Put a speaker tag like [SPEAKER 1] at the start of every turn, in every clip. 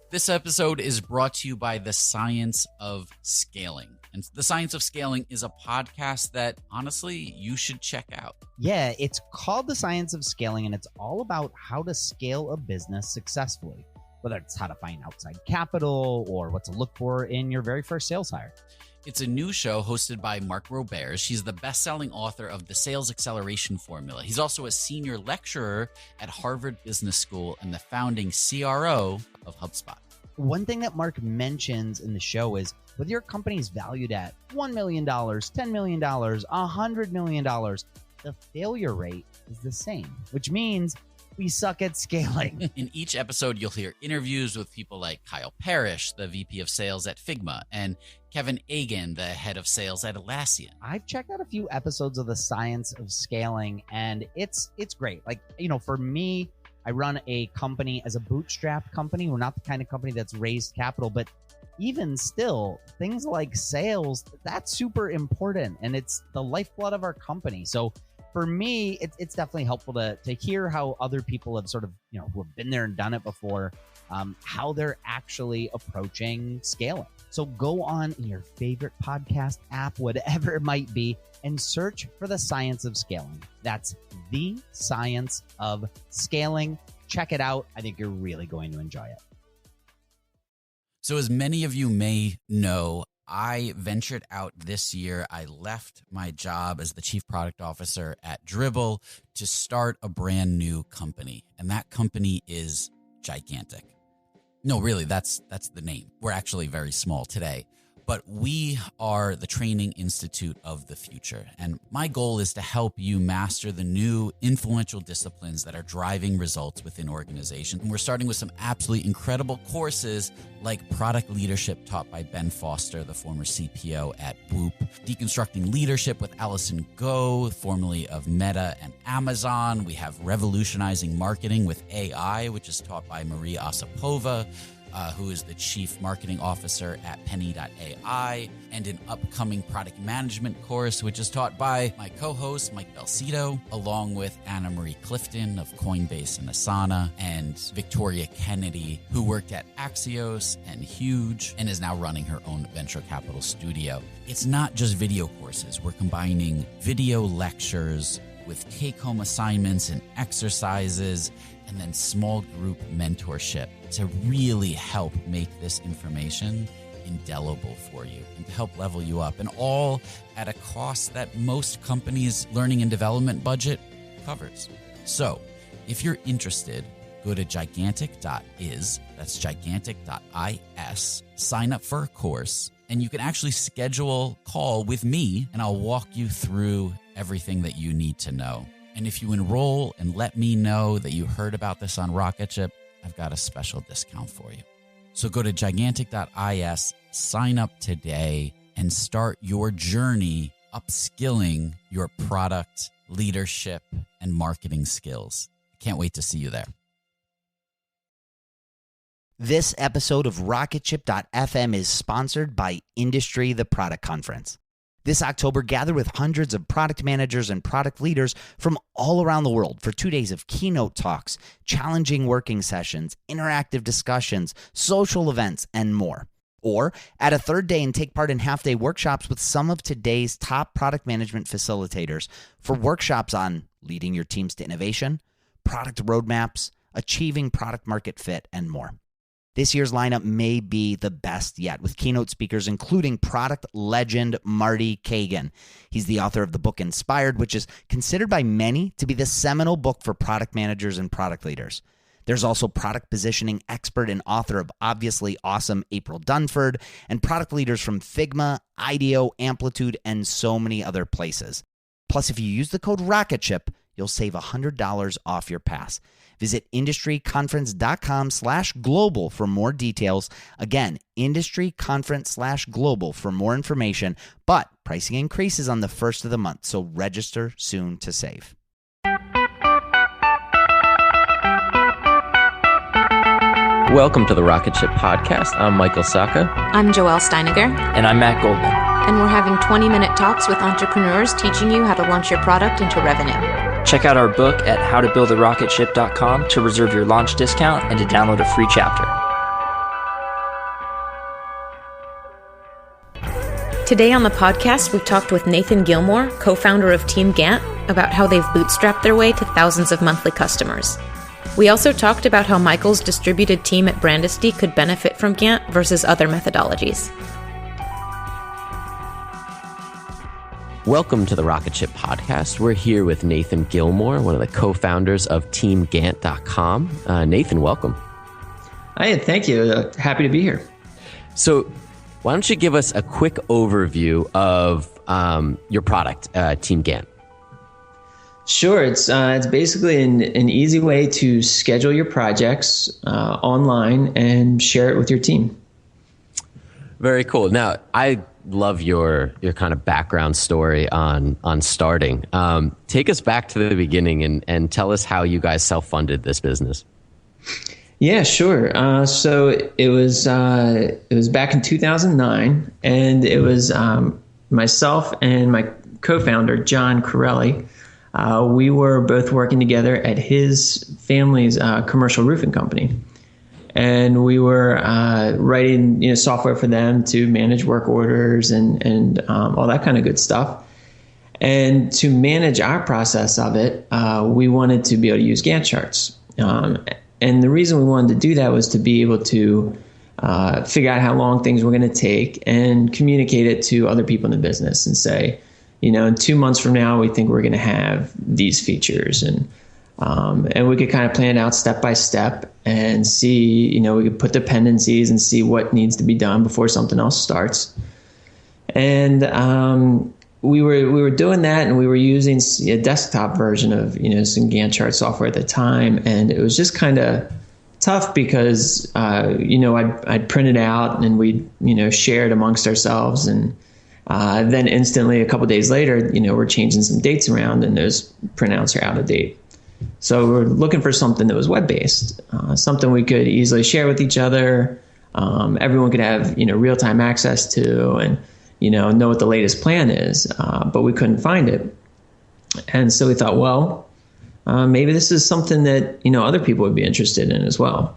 [SPEAKER 1] This episode is brought to you by The Science of Scaling. And The Science of Scaling is a podcast that, honestly, you should check out.
[SPEAKER 2] Yeah, it's called The Science of Scaling, and it's all about how to scale a business successfully, whether it's how to find outside capital or what to look for in your very first sales hire.
[SPEAKER 1] It's a new show hosted by Mark Roberge. She's the best-selling author of The Sales Acceleration Formula. He's also a senior lecturer at Harvard Business School and the founding CRO of HubSpot.
[SPEAKER 2] One thing that Mark mentions in the show is whether your company is valued at $1 million, $10 million, $100 million, the failure rate is the same, which means we suck at scaling.
[SPEAKER 1] In each episode, you'll hear interviews with people like Kyle Parrish, the VP of Sales at Figma, and Kevin Egan, the head of sales at Atlassian.
[SPEAKER 2] I've checked out a few episodes of The Science of Scaling, and it's great. Like, you know, for me, I run a company as a bootstrap company. We're not the kind of company that's raised capital, but even still, things like sales, that's super important, and it's the lifeblood of our company. So for me, it's definitely helpful to hear how other people have sort of, you know, who have been there and done it before, how they're actually approaching scaling. So go on in your favorite podcast app, whatever it might be, and search for The Science of Scaling. That's The Science of Scaling. Check it out. I think you're really going to enjoy it.
[SPEAKER 1] So as many of you may know, I ventured out this year. I left my job as the chief product officer at Dribbble to start a brand new company. And that company is gigantic. No, really, that's the name. We're actually very small today. But we are the training institute of the future. And my goal is to help you master the new influential disciplines that are driving results within organizations. And we're starting with some absolutely incredible courses like product leadership taught by Ben Foster, the former CPO at Whoop, deconstructing leadership with Allison Go, formerly of Meta and Amazon. We have revolutionizing marketing with AI, which is taught by Marie Osipova, who is the chief marketing officer at Penny.ai, and an upcoming product management course, which is taught by my co-host, Mike Belcito, along with Anna Marie Clifton of Coinbase and Asana, and Victoria Kennedy, who worked at Axios and Huge, and is now running her own venture capital studio. It's not just video courses. We're combining video lectures with take-home assignments and exercises, and then small group mentorship to really help make this information indelible for you and to help level you up, and all at a cost that most companies' learning and development budget covers. So if you're interested, go to gigantic.is, that's gigantic.is, sign up for a course, and you can actually schedule a call with me, and I'll walk you through everything that you need to know. And if you enroll and let me know that you heard about this on Rocketship, I've got a special discount for you. So go to gigantic.is, sign up today, and start your journey upskilling your product, leadership, and marketing skills. I can't wait to see you there.
[SPEAKER 2] This episode of Rocketship.fm is sponsored by Industry, the Product Conference. This October, gather with hundreds of product managers and product leaders from all around the world for 2 days of keynote talks, challenging working sessions, interactive discussions, social events, and more. Or add a third day and take part in half-day workshops with some of today's top product management facilitators for workshops on leading your teams to innovation, product roadmaps, achieving product market fit, and more. This year's lineup may be the best yet, with keynote speakers including product legend Marty Kagan. He's the author of the book Inspired, which is considered by many to be the seminal book for product managers and product leaders. There's also product positioning expert and author of Obviously Awesome April Dunford, and product leaders from Figma, IDEO, Amplitude, and so many other places. Plus, if you use the code Rocketship, you'll save $100 off your pass. Visit industryconference.com/global for more details. Again, industryconference/global for more information, but pricing increases on the first of the month, so register soon to save.
[SPEAKER 3] Welcome to the Rocketship podcast. I'm Michael Sacca.
[SPEAKER 4] I'm Joelle Steiniger.
[SPEAKER 3] And I'm Matt Goldman.
[SPEAKER 4] And we're having 20-minute talks with entrepreneurs teaching you how to launch your product into revenue.
[SPEAKER 3] Check out our book at howtobuildarocketship.com to reserve your launch discount and to download a free chapter.
[SPEAKER 4] Today on the podcast, we talked with Nathan Gilmore, co-founder of TeamGantt, about how they've bootstrapped their way to thousands of monthly customers. We also talked about how Michael's distributed team at Brandisty could benefit from Gantt versus other methodologies.
[SPEAKER 3] Welcome to the Rocketship podcast. We're here with Nathan Gilmore, one of the co-founders of TeamGantt.com. Nathan, welcome.
[SPEAKER 5] Hi, thank you. Happy to be here.
[SPEAKER 3] So why don't you give us a quick overview of your product, TeamGantt?
[SPEAKER 5] Sure. It's basically an easy way to schedule your projects online and share it with your team.
[SPEAKER 3] Very cool. Now, I love your kind of background story on starting. Take us back to the beginning and tell us how you guys self-funded this business.
[SPEAKER 5] Yeah, sure. So it was back in 2009, and it was myself and my co-founder John Corelli. We were both working together at his family's commercial roofing company, and we were writing software for them to manage work orders and all that kind of good stuff. And to manage our process of it, we wanted to be able to use Gantt charts. And the reason we wanted to do that was to be able to figure out how long things were going to take and communicate it to other people in the business and say, in 2 months from now, we think we're going to have these features. And we could kind of plan it out step by step and see, we could put dependencies and see what needs to be done before something else starts. And we were doing that, and we were using a desktop version of some Gantt chart software at the time, and it was just kind of tough because I'd print it out and we'd share it amongst ourselves, and then instantly a couple days later we're changing some dates around and those printouts are out of date. So we're looking for something that was web-based, something we could easily share with each other, everyone could have real-time access to, and know what the latest plan is, but we couldn't find it. And so we thought, well, maybe this is something that, other people would be interested in as well.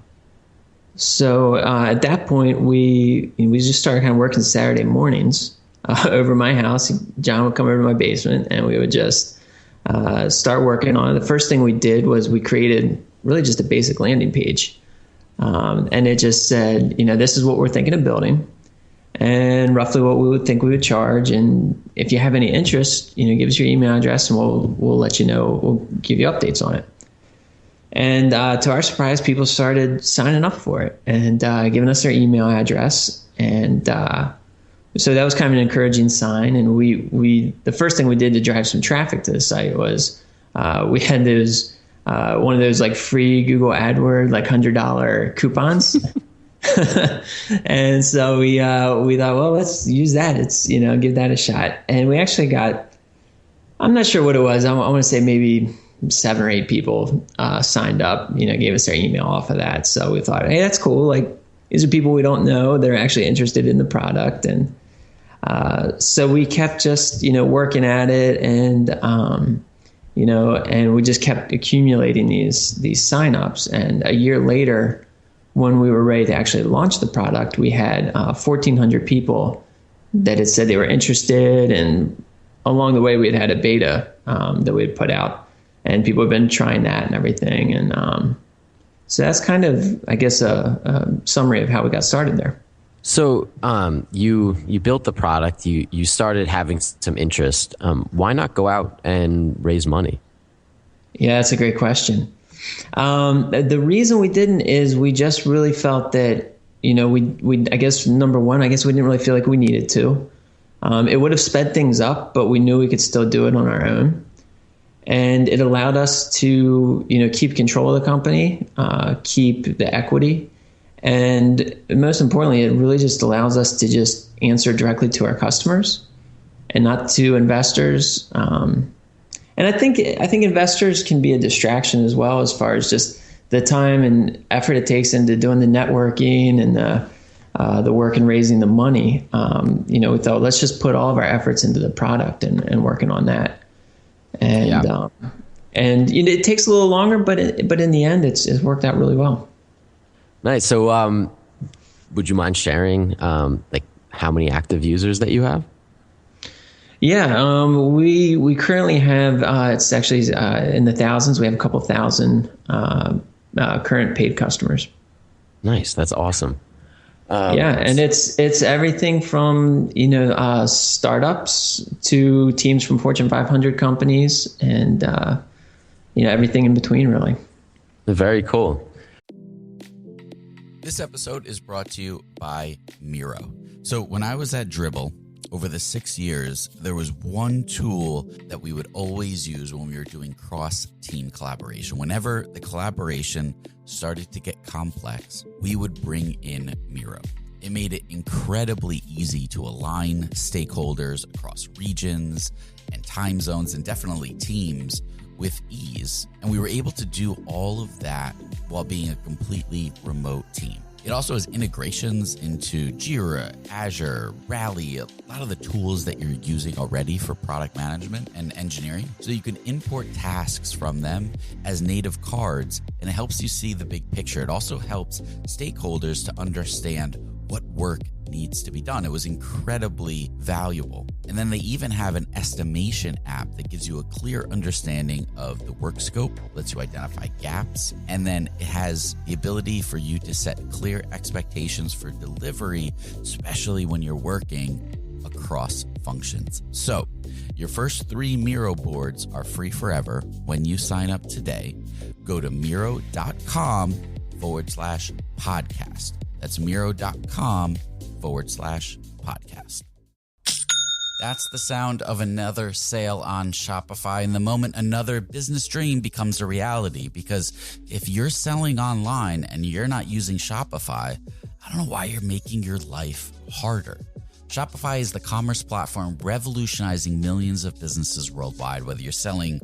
[SPEAKER 5] So at that point, we just started kind of working Saturday mornings over my house. John would come over to my basement, and we would just start working on it. The first thing we did was we created really just a basic landing page. And it just said, this is what we're thinking of building, and roughly what we would think we would charge. And if you have any interest, give us your email address and we'll let you know. We'll give you updates on it. And to our surprise, people started signing up for it and giving us their email address. And so that was kind of an encouraging sign. And we the first thing we did to drive some traffic to the site was we had those one of those like free Google AdWords like $100 coupons. And so we thought, well, let's use that. It's, give that a shot. And we actually got, I'm not sure what it was. I want to say maybe 7 or 8 people signed up, gave us their email off of that. So we thought, hey, that's cool. Like, these are people we don't know. They're actually interested in the product. And so we kept just, working at it, and, and we just kept accumulating these signups. And a year later, when we were ready to actually launch the product, we had 1,400 people that had said they were interested. And along the way, we had a beta that we had put out, and people have been trying that and everything. And so that's kind of, I guess, a summary of how we got started there.
[SPEAKER 3] So you built the product, you started having some interest. Why not go out and raise money?
[SPEAKER 5] Yeah, that's a great question. The reason we didn't is we just really felt that, we I guess, number one, I guess we didn't really feel like we needed to. It would have sped things up, but we knew we could still do it on our own. And it allowed us to, keep control of the company, keep the equity. And most importantly, it really just allows us to just answer directly to our customers and not to investors. And I think investors can be a distraction as well, as far as just the time and effort it takes into doing the networking and the work and raising the money. We thought, let's just put all of our efforts into the product and working on that. And
[SPEAKER 3] yeah.
[SPEAKER 5] It takes a little longer, but in the end, it's worked out really well.
[SPEAKER 3] Nice. So would you mind sharing like how many active users that you have?
[SPEAKER 5] Yeah, we currently have it's actually in the thousands. We have a couple thousand current paid customers.
[SPEAKER 3] Nice, that's awesome.
[SPEAKER 5] And it's everything from startups to teams from Fortune 500 companies, and everything in between, really.
[SPEAKER 3] Very cool.
[SPEAKER 1] This episode is brought to you by Miro. So when I was at Dribbble, over the 6 years, there was one tool that we would always use when we were doing cross-team collaboration. Whenever the collaboration started to get complex, we would bring in Miro. It made it incredibly easy to align stakeholders across regions and time zones, and definitely teams, with ease. And we were able to do all of that while being a completely remote team. It also has integrations into Jira, Azure, Rally, a lot of the tools that you're using already for product management and engineering. So you can import tasks from them as native cards, and it helps you see the big picture. It also helps stakeholders to understand what work needs to be done. It was incredibly valuable. And then they even have an estimation app that gives you a clear understanding of the work scope, lets you identify gaps, and then it has the ability for you to set clear expectations for delivery, especially when you're working across functions. So your first 3 Miro boards are free forever when you sign up today. Go to Miro.com/podcast. That's Miro.com/podcast. That's the sound of another sale on Shopify, and the moment another business dream becomes a reality. Because if you're selling online and you're not using Shopify, I don't know why you're making your life harder. Shopify is the commerce platform revolutionizing millions of businesses worldwide, whether you're selling,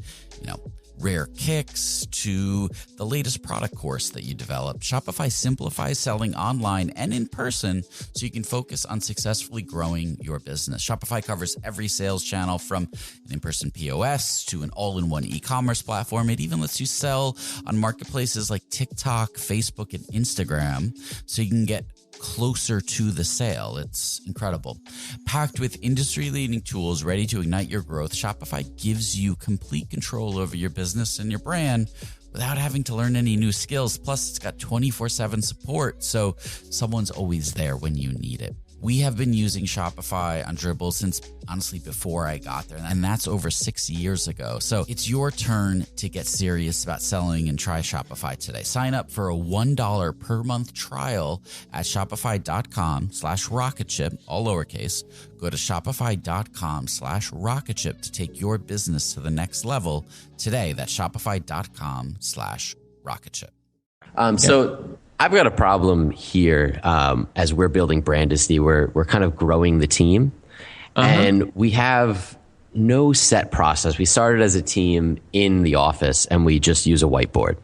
[SPEAKER 1] rare kicks to the latest product course that you develop. Shopify simplifies selling online and in person so you can focus on successfully growing your business. Shopify covers every sales channel, from an in-person POS to an all-in-one e-commerce platform. It even lets you sell on marketplaces like TikTok, Facebook, and Instagram, so you can get closer to the sale. It's incredible. Packed with industry-leading tools ready to ignite your growth, Shopify gives you complete control over your business and your brand without having to learn any new skills. Plus, it's got 24/7 support, so someone's always there when you need it. We have been using Shopify on Dribbble since, honestly, before I got there, and that's over 6 years ago. So it's your turn to get serious about selling and try Shopify today. Sign up for a $1 per month trial at shopify.com/rocketship, all lowercase. Go to shopify.com/rocketship to take your business to the next level today. That's shopify.com/rocketship.
[SPEAKER 3] So I've got a problem here as we're building Brandisty. We're kind of growing the team, and we have no set process. We started as a team in the office, and we just use a whiteboard,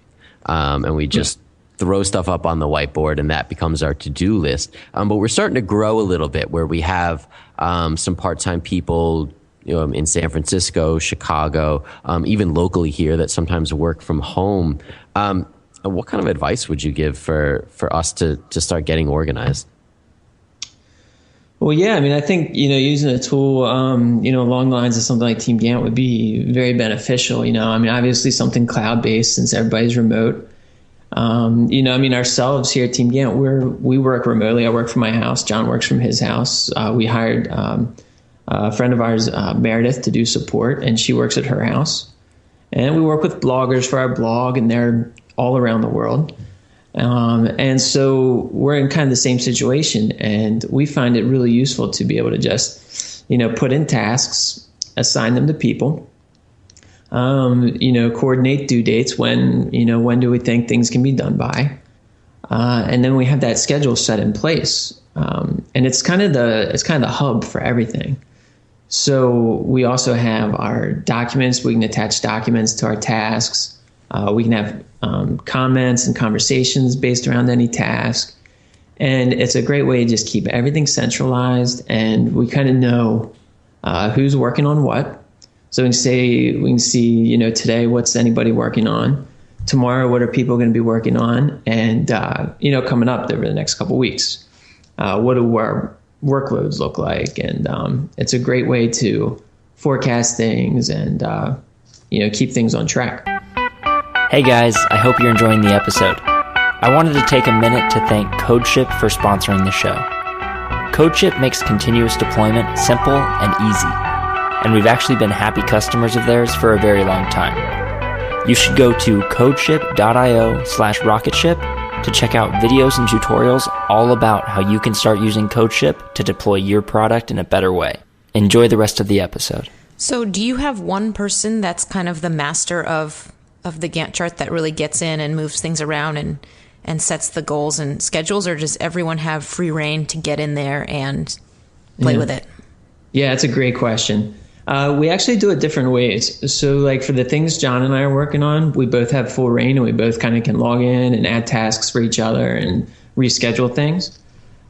[SPEAKER 3] and we just throw stuff up on the whiteboard, and that becomes our to-do list. But we're starting to grow a little bit, where we have some part-time people in San Francisco, Chicago, even locally here, that sometimes work from home. What kind of advice would you give for us to start getting organized?
[SPEAKER 5] Well, yeah, I think, using a tool, along the lines of something like TeamGantt would be very beneficial. Obviously something cloud-based, since everybody's remote. Ourselves here at TeamGantt, we work remotely. I work from my house. John works from his house. We hired a friend of ours, Meredith, to do support, and she works at her house. And we work with bloggers for our blog, and they're all around the world. And so we're in kind of the same situation, and we find it really useful to be able to just, put in tasks, assign them to people, coordinate due dates, when do we think things can be done by. And then we have that schedule set in place. And it's kind of the hub for everything. So we also have our documents. We can attach documents to our tasks. We can have comments and conversations based around any task. And it's a great way to just keep everything centralized, and we kind of know who's working on what. So we can see, today, what's anybody working on? Tomorrow, what are people going to be working on? And, coming up over the next couple of weeks, what do our workloads look like? And it's a great way to forecast things and, keep things on track.
[SPEAKER 6] Hey guys, I hope you're enjoying the episode. I wanted to take a minute to thank Rocketship for sponsoring the show. Rocketship makes continuous deployment simple and easy, and we've actually been happy customers of theirs for a very long time. You should go to codeship.io/rocketship to check out videos and tutorials all about how you can start using Rocketship to deploy your product in a better way. Enjoy the rest of the episode.
[SPEAKER 4] So do you have one person that's kind of the master of the Gantt chart that really gets in and moves things around and sets the goals and schedules, or does everyone have free reign to get in there and play with it?
[SPEAKER 5] Yeah, it's a great question. We actually do it different ways. So like for the things John and I are working on, we both have full reign and we both kind of can log in and add tasks for each other and reschedule things.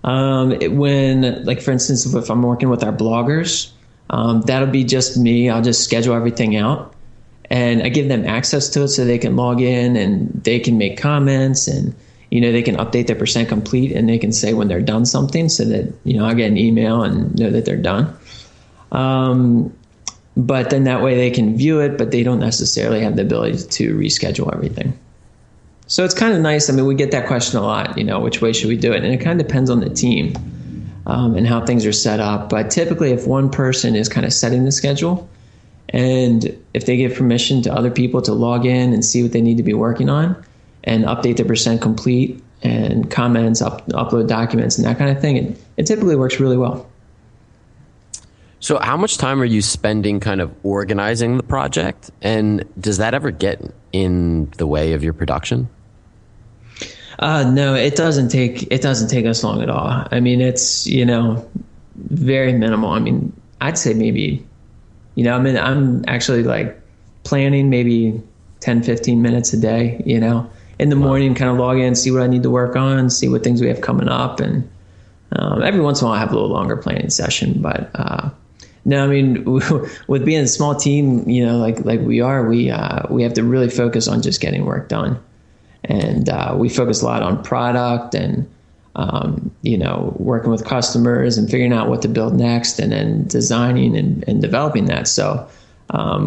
[SPEAKER 5] When, like for instance, if I'm working with our bloggers, that'll be just me. I'll just schedule everything out and I give them access to it so they can log in and they can make comments and, they can update their % complete and they can say when they're done something so that, I'll get an email and know that they're done. But then that way they can view it, but they don't necessarily have the ability to reschedule everything. So it's kind of nice. I mean, we get that question a lot, which way should we do it? And it kind of depends on the team and how things are set up. But typically if one person is kind of setting the schedule and if they give permission to other people to log in and see what they need to be working on and update their % complete and comments, upload documents and that kind of thing, it typically works really well.
[SPEAKER 3] So how much time are you spending kind of organizing the project? And does that ever get in the way of your production?
[SPEAKER 5] No, it doesn't take us long at all. I mean, it's, very minimal. I mean, I'd say maybe, I'm actually like planning maybe 10, 15 minutes a day, in the morning, kind of log in, see what I need to work on, see what things we have coming up. And every once in a while I have a little longer planning session, but no, I mean, with being a small team, like we are, we have to really focus on just getting work done. And we focus a lot on product and, working with customers and figuring out what to build next and then designing and developing that. So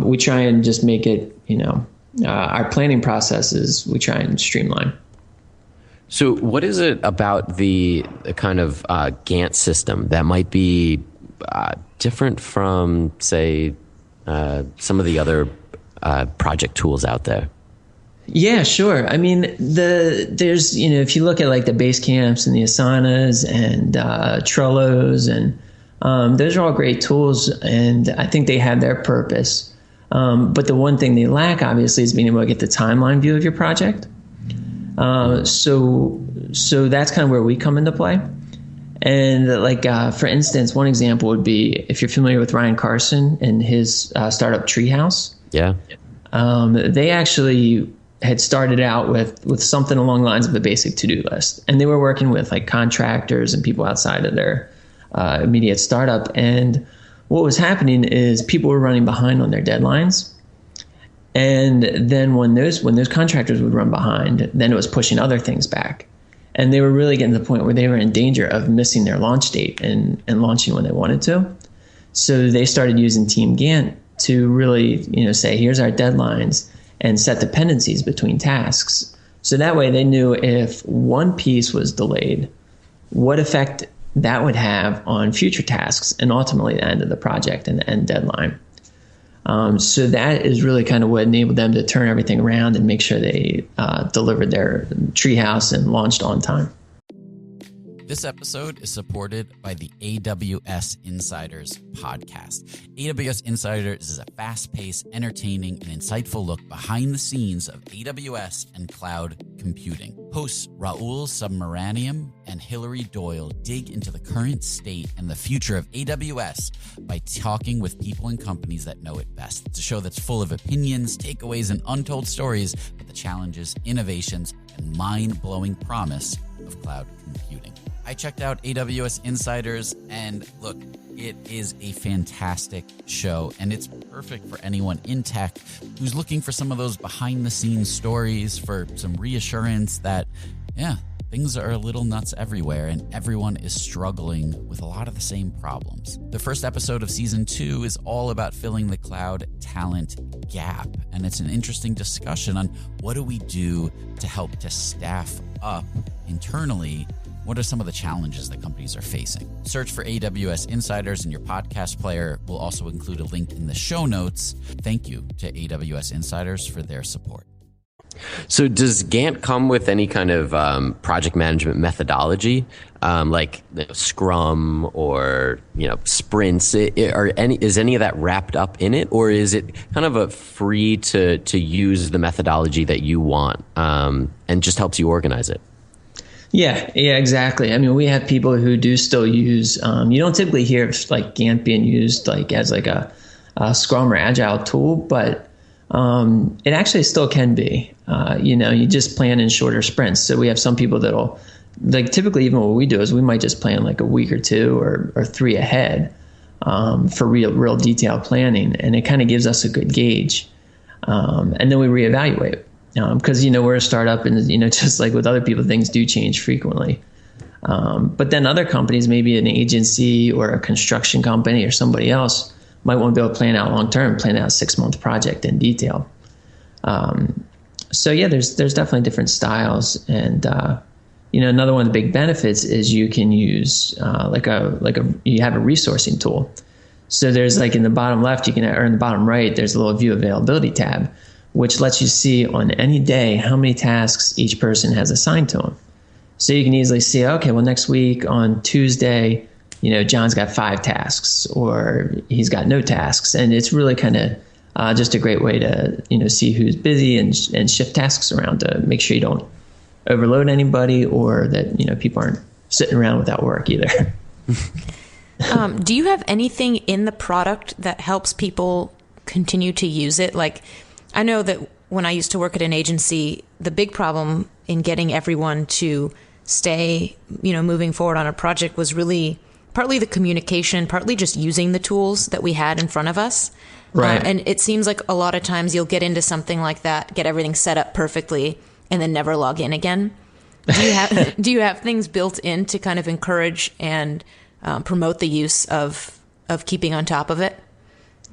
[SPEAKER 5] we try and just make it, our planning processes, we try and streamline.
[SPEAKER 3] So what is it about the kind of Gantt system that might be different from, say, some of the other project tools out there?
[SPEAKER 5] Yeah, sure. I mean, there's, if you look at like the Basecamps and the Asanas and Trellos and those are all great tools and I think they have their purpose. But the one thing they lack, obviously, is being able to get the timeline view of your project. So that's kind of where we come into play. And for instance, one example would be if you're familiar with Ryan Carson and his startup Treehouse. Yeah. They actually had started out with something along the lines of a basic to-do list. And they were working with like contractors and people outside of their immediate startup. And what was happening is people were running behind on their deadlines. And then when those contractors would run behind, then it was pushing other things back. And they were really getting to the point where they were in danger of missing their launch date and launching when they wanted to. So they started using TeamGantt to really, say, here's our deadlines and set dependencies between tasks. So that way they knew if one piece was delayed, what effect that would have on future tasks and ultimately the end of the project and the end deadline. So that is really kind of what enabled them to turn everything around and make sure they delivered their Treehouse and launched on time.
[SPEAKER 1] This episode is supported by the AWS Insiders podcast. AWS Insiders is a fast-paced, entertaining, and insightful look behind the scenes of AWS and cloud computing. Hosts Raul Submaranian and Hillary Doyle dig into the current state and the future of AWS by talking with people and companies that know it best. It's a show that's full of opinions, takeaways, and untold stories about the challenges, innovations, and mind-blowing promise of cloud computing. I checked out AWS Insiders, and look, it is a fantastic show, and it's perfect for anyone in tech who's looking for some of those behind-the-scenes stories, for some reassurance that, Things are a little nuts everywhere, and everyone is struggling with a lot of the same problems. The first episode of season 2 is all about filling the cloud talent gap, and it's an interesting discussion on what do we do to help to staff up internally. What are some of the challenges that companies are facing? Search for AWS Insiders in your podcast player. We'll also include a link in the show notes. Thank you to AWS Insiders for their support.
[SPEAKER 3] So does Gantt come with any kind of project management methodology, like Scrum or sprints? Is any of that wrapped up in it, or is it kind of a free to use the methodology that you want and just helps you organize it?
[SPEAKER 5] Yeah, exactly. I mean, we have people who do still use. You don't typically hear of like Gantt being used like as like a Scrum or Agile tool, but it actually still can be. You just plan in shorter sprints. So we have some people that'll, like, typically even what we do is we might just plan like a week or 2 or 3 ahead for real detailed planning, and it kind of gives us a good gauge, and then we reevaluate. Because we're a startup, and just like with other people, things do change frequently. But then other companies, maybe an agency or a construction company or somebody else, might want to be able to plan out long term, plan out a 6-month project in detail. So yeah, there's definitely different styles, and another one of the big benefits is you can use you have a resourcing tool. So there's like in the bottom left, or in the bottom right, there's a little view availability tab, which lets you see on any day how many tasks each person has assigned to them. So you can easily see, okay, well, next week on Tuesday, John's got 5 tasks, or he's got no tasks. And it's really kind of just a great way to, see who's busy and shift tasks around to make sure you don't overload anybody, or that, people aren't sitting around without work either.
[SPEAKER 4] Do you have anything in the product that helps people continue to use it? Like, I know that when I used to work at an agency, the big problem in getting everyone to stay, moving forward on a project was really partly the communication, partly just using the tools that we had in front of us.
[SPEAKER 5] Right.
[SPEAKER 4] And it seems like a lot of times you'll get into something like that, get everything set up perfectly, and then never log in again. Do you have things built in to kind of encourage and promote the use of keeping on top of it?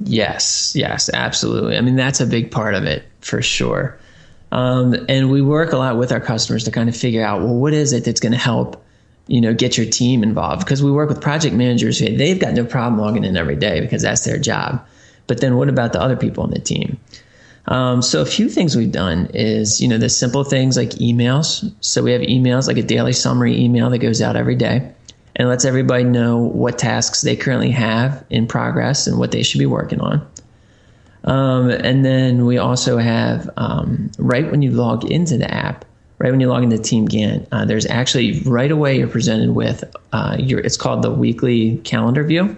[SPEAKER 5] Yes, absolutely. I mean, that's a big part of it for sure. And we work a lot with our customers to kind of figure out, well, what is it that's going to help, get your team involved? Because we work with project managers who they've got no problem logging in every day because that's their job. But then what about the other people on the team? So a few things we've done is, the simple things like emails. So we have emails, like a daily summary email that goes out every day and lets everybody know what tasks they currently have in progress and what they should be working on. And then we also have, right when you log into the app, right when you log into TeamGantt, there's actually right away you're presented with it's called the weekly calendar view.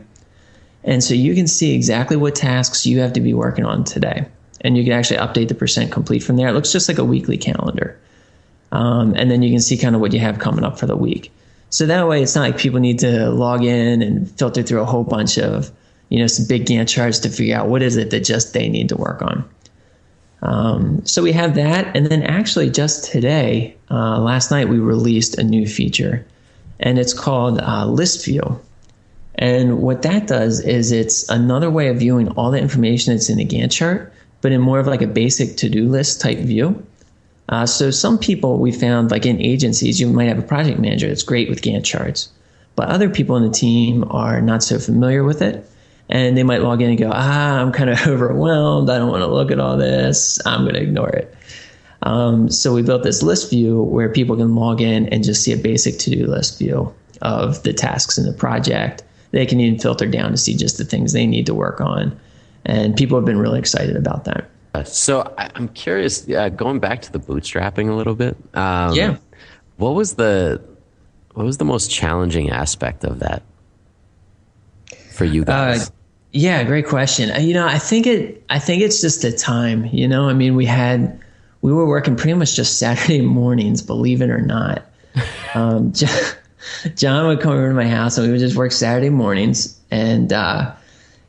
[SPEAKER 5] And so you can see exactly what tasks you have to be working on today. And you can actually update the % complete from there. It looks just like a weekly calendar. And then you can see kind of what you have coming up for the week. So that way, it's not like people need to log in and filter through a whole bunch of, some big Gantt charts to figure out what is it that just they need to work on. So we have that. And then actually just today, last night, we released a new feature, and it's called List View. And what that does is it's another way of viewing all the information that's in a Gantt chart, but in more of like a basic to-do list type view. So some people we found, like in agencies, you might have a project manager that's great with Gantt charts, but other people in the team are not so familiar with it. And they might log in and go, I'm kind of overwhelmed. I don't want to look at all this. I'm going to ignore it. So we built this list view where people can log in and just see a basic to-do list view of the tasks in the project. They can even filter down to see just the things they need to work on. And people have been really excited about that.
[SPEAKER 3] So I'm curious, going back to the bootstrapping a little bit.
[SPEAKER 5] Yeah.
[SPEAKER 3] What was the most challenging aspect of that for you guys?
[SPEAKER 5] Yeah, great question. I think it's just the time. I mean, we were working pretty much just Saturday mornings, believe it or not. John would come over to my house and we would just work Saturday mornings, and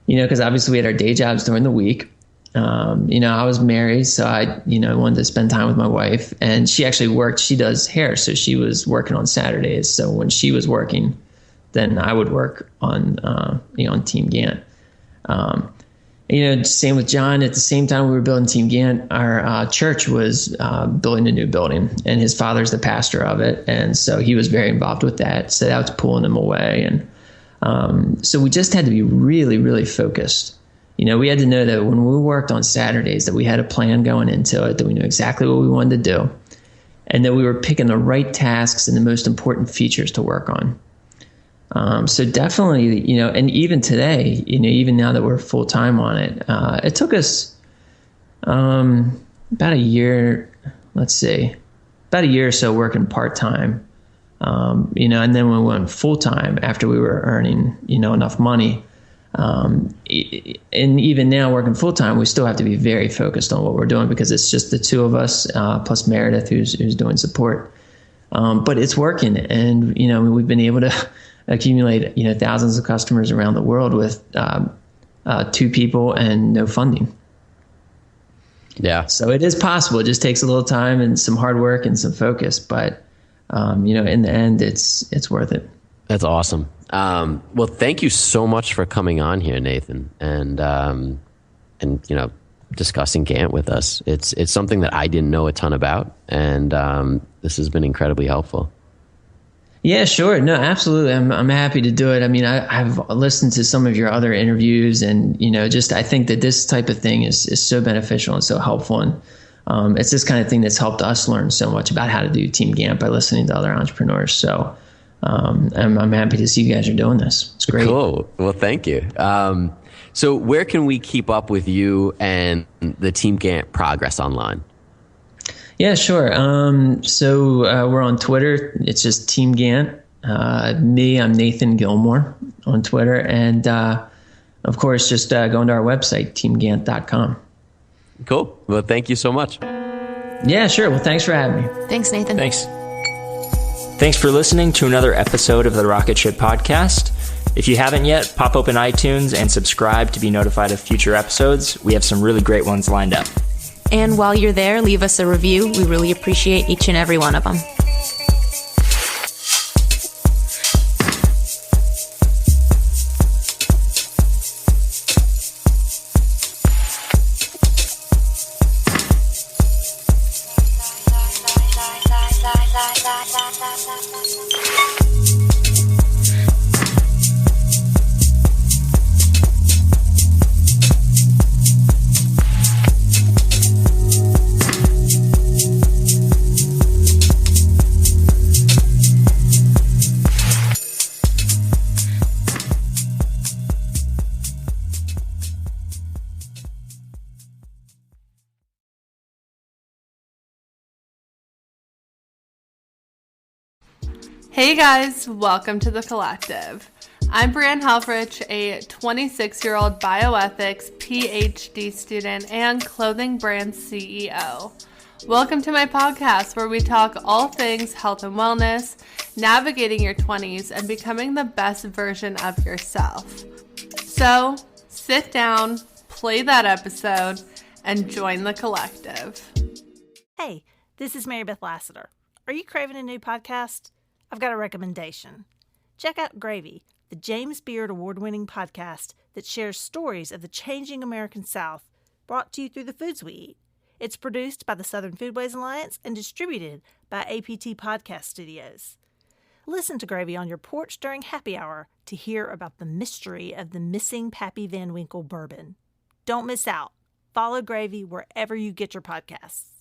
[SPEAKER 5] because obviously we had our day jobs during the week. I was married, so I wanted to spend time with my wife, and she actually worked. She does hair, so she was working on Saturdays. So when she was working, then I would work on TeamGantt. Same with John. At the same time we were building TeamGantt, our church was building a new building, and his father's the pastor of it, and so he was very involved with that. So that was pulling him away, and so we just had to be really, really focused. We had to know that when we worked on Saturdays, that we had a plan going into it, that we knew exactly what we wanted to do, and that we were picking the right tasks and the most important features to work on. So definitely, and even today, even now that we're full time on it, it took us about a year, about a year or so working part time, and then we went full time after we were earning, enough money. And even now working full time, we still have to be very focused on what we're doing because it's just the two of us, plus Meredith, who's doing support. But it's working, and we've been able to accumulate thousands of customers around the world with 2 people and no funding.
[SPEAKER 3] Yeah.
[SPEAKER 5] So it is possible. It just takes a little time and some hard work and some focus, but in the end, it's worth it.
[SPEAKER 3] That's awesome. Well, thank you so much for coming on here, Nathan, and discussing Gantt with us. It's something that I didn't know a ton about, and this has been incredibly helpful.
[SPEAKER 5] Yeah, sure. No, absolutely. I'm happy to do it. I mean, I've listened to some of your other interviews, and I think that this type of thing is so beneficial and so helpful, and it's this kind of thing that's helped us learn so much about how to do TeamGantt by listening to other entrepreneurs. So I'm happy to see you guys are doing this. It's great.
[SPEAKER 3] Cool. Well, thank you. So where can we keep up with you and the TeamGantt progress online?
[SPEAKER 5] Yeah, sure. So we're on Twitter. It's just TeamGantt. I'm Nathan Gilmore on Twitter. And of course, just go into our website, teamgantt.com.
[SPEAKER 3] Cool. Well, thank you so much.
[SPEAKER 5] Yeah, sure. Well, thanks for having me.
[SPEAKER 4] Thanks, Nathan.
[SPEAKER 6] Thanks. Thanks for listening to another episode of the Rocketship podcast. If you haven't yet, pop open iTunes and subscribe to be notified of future episodes. We have some really great ones lined up.
[SPEAKER 4] And while you're there, leave us a review. We really appreciate each and every one of them.
[SPEAKER 7] Hey guys, welcome to The Collective. I'm Brianne Helfrich, a 26-year-old bioethics PhD student and clothing brand CEO. Welcome to my podcast where we talk all things health and wellness, navigating your 20s, and becoming the best version of yourself. So, sit down, play that episode, and join The Collective.
[SPEAKER 8] Hey, this is Mary Beth Lassiter. Are you craving a new podcast? I've got a recommendation. Check out Gravy, the James Beard award-winning podcast that shares stories of the changing American South, brought to you through the foods we eat. It's produced by the Southern Foodways Alliance and distributed by APT Podcast Studios. Listen to Gravy on your porch during happy hour to hear about the mystery of the missing Pappy Van Winkle bourbon. Don't miss out. Follow Gravy wherever you get your podcasts.